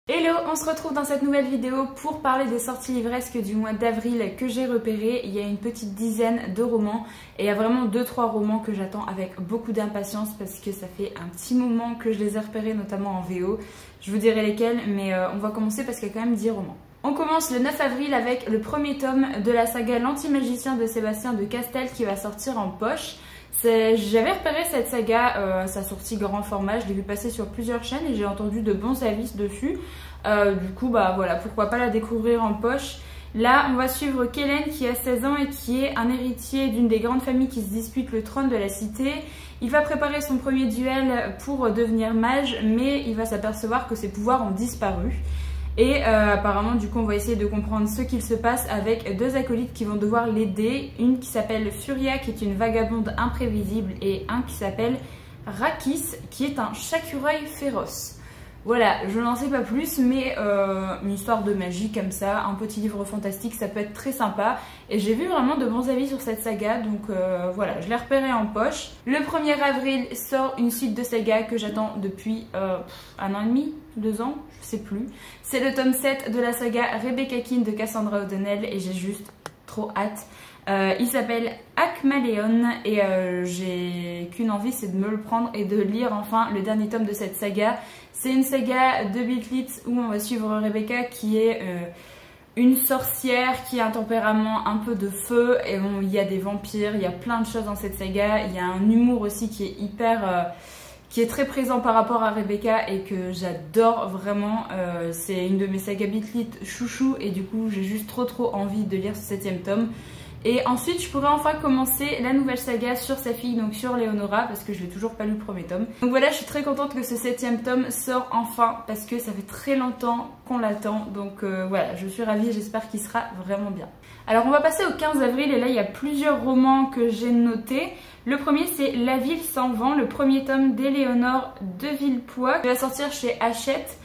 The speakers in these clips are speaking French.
Hello, on se retrouve dans cette nouvelle vidéo pour parler des sorties livresques du mois d'avril que j'ai repérées. Il y a une petite dizaine de romans et il y a vraiment 2-3 romans que j'attends avec beaucoup d'impatience parce que ça fait un petit moment que je les ai repérés, notamment en VO. Je vous dirai lesquels, mais on va commencer parce qu'il y a quand même 10 romans. On commence le 9 avril avec le premier tome de la saga L'Anti-Magicien de Sébastien de Castel qui va sortir en poche. J'avais repéré cette saga, sa sortie grand format, je l'ai vu passer sur plusieurs chaînes et j'ai entendu de bons avis dessus. Du coup, bah voilà, pourquoi pas la découvrir en poche. Là, on va suivre Kellen qui a 16 ans et qui est un héritier d'une des grandes familles qui se disputent le trône de la cité. Il va préparer son premier duel pour devenir mage, mais il va s'apercevoir que ses pouvoirs ont disparu. Et apparemment, du coup, on va essayer de comprendre ce qu'il se passe avec deux acolytes qui vont devoir l'aider. Une qui s'appelle Furia, qui est une vagabonde imprévisible, et un qui s'appelle Rakis, qui est un chacureuil féroce. Voilà, je n'en sais pas plus, mais une histoire de magie comme ça, un petit livre fantastique, ça peut être très sympa. Et j'ai vu vraiment de bons avis sur cette saga, donc voilà, je l'ai repéré en poche. Le 1er avril sort une suite de saga que j'attends depuis 1 an et demi, 2 ans, je sais plus. C'est le tome 7 de la saga Rebecca Keane de Cassandra O'Donnell et j'ai juste trop hâte. Il s'appelle Akmaléon et j'ai qu'une envie, c'est de me le prendre et de lire enfin le dernier tome de cette saga. C'est une saga de Beatlitz où on va suivre Rebecca qui est une sorcière qui a un tempérament un peu de feu et bon, il y a des vampires, il y a plein de choses dans cette saga. Il y a un humour aussi qui est hyper... qui est très présent par rapport à Rebecca et que j'adore vraiment. C'est une de mes sagas Beatlitz chouchou et du coup j'ai juste trop envie de lire ce 7e tome. Et ensuite je pourrais enfin commencer la nouvelle saga sur sa fille, donc sur Leonora, parce que je n'ai toujours pas lu le premier tome. Donc voilà, je suis très contente que ce 7e tome sort enfin parce que ça fait très longtemps qu'on l'attend. Donc voilà, je suis ravie et j'espère qu'il sera vraiment bien. Alors on va passer au 15 avril et là il y a plusieurs romans que j'ai notés. Le premier c'est La ville sans vent, le premier tome d'Éléonore de Villepoix qui va sortir chez Hachette.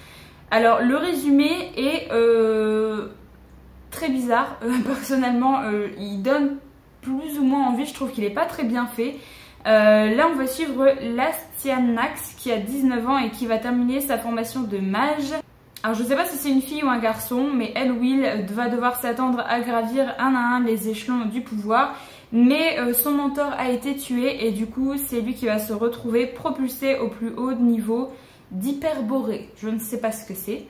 Alors le résumé est très bizarre, personnellement il donne plus ou moins envie, je trouve qu'il est pas très bien fait. Là on va suivre Lastianax qui a 19 ans et qui va terminer sa formation de mage. Alors je sais pas si c'est une fille ou un garçon, mais elle, Will, va devoir s'attendre à gravir un à un les échelons du pouvoir. Mais son mentor a été tué et du coup c'est lui qui va se retrouver propulsé au plus haut niveau d'Hyperborée. Je ne sais pas ce que c'est.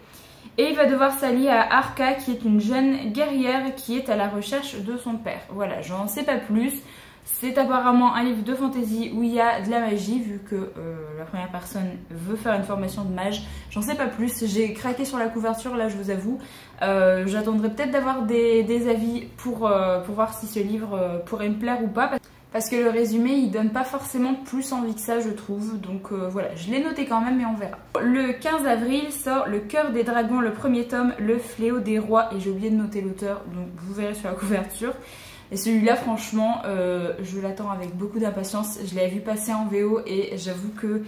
Et il va devoir s'allier à Arca qui est une jeune guerrière qui est à la recherche de son père. Voilà, je n'en sais pas plus. C'est apparemment un livre de fantasy où il y a de la magie vu que la première personne veut faire une formation de mage. J'en sais pas plus, j'ai craqué sur la couverture là je vous avoue. J'attendrai peut-être d'avoir des avis pour voir si ce livre pourrait me plaire ou pas. Parce que le résumé il donne pas forcément plus envie que ça je trouve. Donc voilà, je l'ai noté quand même mais on verra. Le 15 avril sort Le Cœur des Dragons, le premier tome, Le Fléau des Rois. Et j'ai oublié de noter l'auteur donc vous verrez sur la couverture. Et celui-là, franchement, je l'attends avec beaucoup d'impatience. Je l'avais vu passer en VO et j'avoue que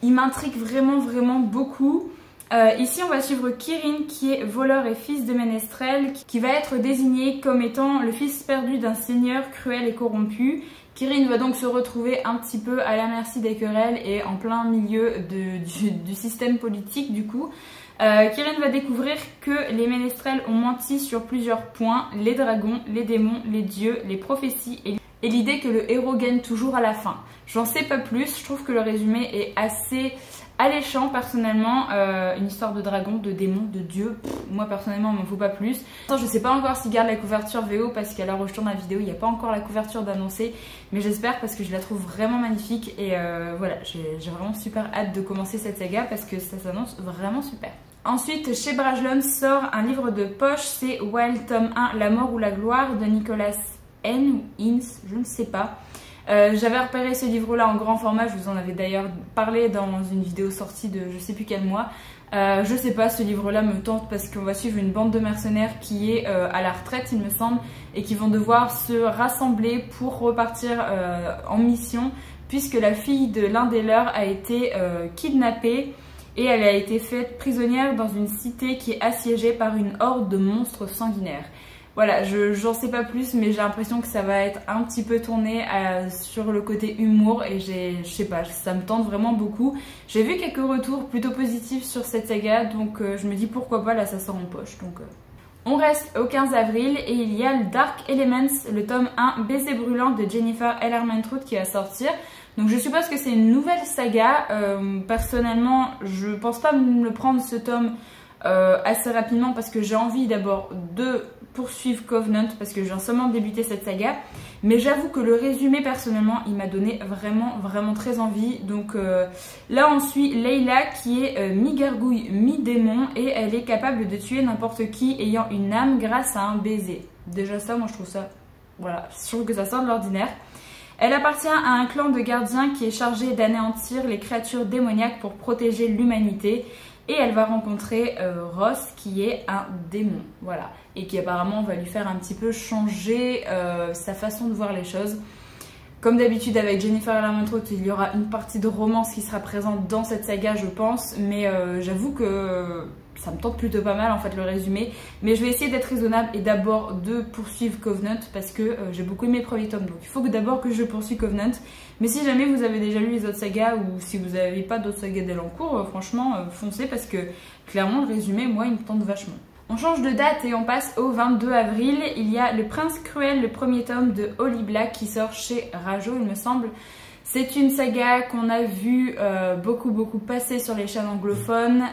il m'intrigue vraiment beaucoup. Ici, on va suivre Kirin qui est voleur et fils de ménestrel, qui va être désigné comme étant le fils perdu d'un seigneur cruel et corrompu. Kirin va donc se retrouver un petit peu à la merci des querelles et en plein milieu du système politique du coup. Kirin va découvrir que les ménestrels ont menti sur plusieurs points, les dragons, les démons, les dieux, les prophéties et l'idée que le héros gagne toujours à la fin. J'en sais pas plus, je trouve que le résumé est assez alléchant personnellement, une histoire de dragon, de démon, de dieu, moi personnellement il m'en faut pas plus. Je sais pas encore s'il garde la couverture VO parce qu'à l'heure où je tourne la vidéo il n'y a pas encore la couverture d'annoncer, mais j'espère parce que je la trouve vraiment magnifique et voilà, j'ai vraiment super hâte de commencer cette saga parce que ça s'annonce vraiment super. Ensuite, chez Brajlon sort un livre de poche, c'est Wild tome 1, La mort ou la gloire de Nicolas N ou Ince, je ne sais pas. J'avais repéré ce livre-là en grand format, je vous en avais d'ailleurs parlé dans une vidéo sortie de je sais plus quel mois. Je sais pas, ce livre-là me tente parce qu'on va suivre une bande de mercenaires qui est à la retraite, il me semble, et qui vont devoir se rassembler pour repartir en mission, puisque la fille de l'un des leurs a été kidnappée. Et elle a été faite prisonnière dans une cité qui est assiégée par une horde de monstres sanguinaires. Voilà, j'en sais pas plus, mais j'ai l'impression que ça va être un petit peu tourné sur le côté humour et je sais pas, ça me tente vraiment beaucoup. J'ai vu quelques retours plutôt positifs sur cette saga, donc je me dis pourquoi pas, là ça sort en poche. Donc on reste au 15 avril et il y a le Dark Elements, le tome 1 Baiser brûlant de Jennifer L. Ermentrude qui va sortir. Donc je suppose que c'est une nouvelle saga. Personnellement, je pense pas me le prendre ce tome assez rapidement parce que j'ai envie d'abord de poursuivre Covenant parce que j'ai seulement débuté cette saga, mais j'avoue que le résumé personnellement il m'a donné vraiment très envie. Donc là on suit Layla qui est mi-gargouille mi-démon et elle est capable de tuer n'importe qui ayant une âme grâce à un baiser. Déjà ça, moi je trouve ça, voilà, je trouve que ça sort de l'ordinaire. Elle appartient à un clan de gardiens qui est chargé d'anéantir les créatures démoniaques pour protéger l'humanité. Et elle va rencontrer Ross qui est un démon, voilà. Et qui apparemment va lui faire un petit peu changer sa façon de voir les choses. Comme d'habitude avec Jennifer L. Ermentrude, il y aura une partie de romance qui sera présente dans cette saga je pense. Mais j'avoue que ça me tente plutôt pas mal en fait le résumé. Mais je vais essayer d'être raisonnable et d'abord de poursuivre Covenant parce que j'ai beaucoup aimé le premier tome. Donc il faut que d'abord que je poursuive Covenant. Mais si jamais vous avez déjà lu les autres sagas ou si vous n'avez pas d'autres sagas d'elle en cours, franchement foncez parce que clairement le résumé moi il me tente vachement. On change de date et on passe au 22 avril. Il y a Le Prince Cruel, le premier tome de Holly Black qui sort chez Rajo il me semble. C'est une saga qu'on a vu beaucoup passer sur les chaînes anglophones.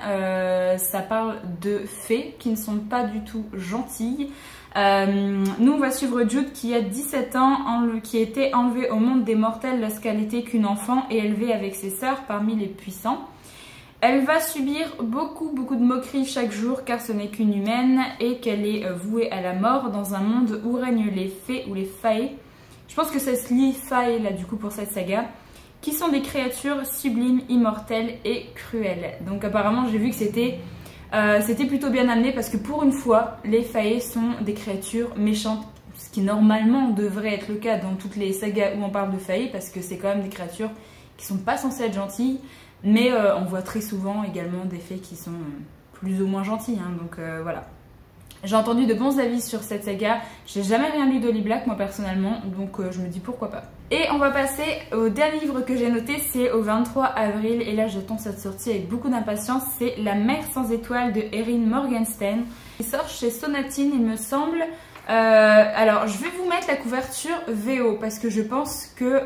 Ça parle de fées qui ne sont pas du tout gentilles. Nous on va suivre Jude qui a 17 ans, qui a été enlevée au monde des mortels lorsqu'elle était qu'une enfant et élevée avec ses sœurs parmi les puissants. Elle va subir beaucoup de moqueries chaque jour car ce n'est qu'une humaine et qu'elle est vouée à la mort dans un monde où règnent les fées ou les fae. Je pense que ça se lit fae là du coup pour cette saga, qui sont des créatures sublimes, immortelles et cruelles. Donc apparemment j'ai vu que c'était plutôt bien amené parce que pour une fois les fae sont des créatures méchantes, ce qui normalement devrait être le cas dans toutes les sagas où on parle de fae parce que c'est quand même des créatures qui sont pas censées être gentilles, mais on voit très souvent également des fées qui sont plus ou moins gentilles, hein, donc voilà. J'ai entendu de bons avis sur cette saga, j'ai jamais rien lu d'Holly Black moi personnellement, donc je me dis pourquoi pas. Et on va passer au dernier livre que j'ai noté, c'est au 23 avril, et là j'attends cette sortie avec beaucoup d'impatience, c'est La mer sans étoiles de Erin Morgenstern. Il sort chez Sonatine il me semble. Alors je vais vous mettre la couverture VO parce que je pense que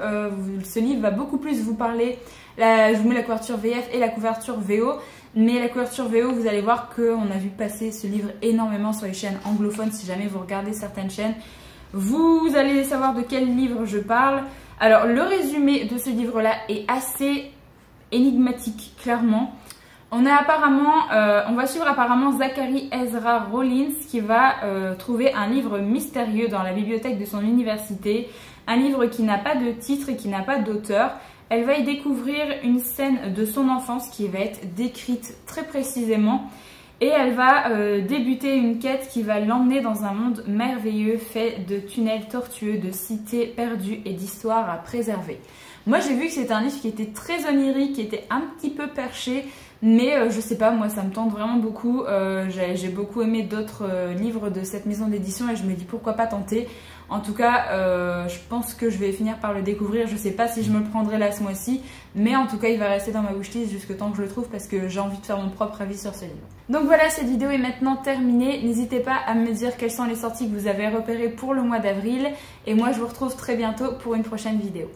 ce livre va beaucoup plus vous parler. Là, je vous mets la couverture VF et la couverture VO. Mais la couverture VO, vous allez voir qu'on a vu passer ce livre énormément sur les chaînes anglophones. Si jamais vous regardez certaines chaînes, vous allez savoir de quel livre je parle. Alors le résumé de ce livre-là est assez énigmatique, clairement. On va suivre apparemment Zachary Ezra Rollins qui va trouver un livre mystérieux dans la bibliothèque de son université. Un livre qui n'a pas de titre et qui n'a pas d'auteur. Elle va y découvrir une scène de son enfance qui va être décrite très précisément. Et elle va débuter une quête qui va l'emmener dans un monde merveilleux fait de tunnels tortueux, de cités perdues et d'histoires à préserver. Moi j'ai vu que c'était un livre qui était très onirique, qui était un petit peu perché. Mais je sais pas, moi ça me tente vraiment beaucoup. J'ai beaucoup aimé d'autres livres de cette maison d'édition et je me dis pourquoi pas tenter. En tout cas, je pense que je vais finir par le découvrir. Je sais pas si je me le prendrai là ce mois-ci, mais en tout cas il va rester dans ma wishlist jusqu'au temps que je le trouve parce que j'ai envie de faire mon propre avis sur ce livre. Donc voilà, cette vidéo est maintenant terminée. N'hésitez pas à me dire quelles sont les sorties que vous avez repérées pour le mois d'avril. Et moi je vous retrouve très bientôt pour une prochaine vidéo.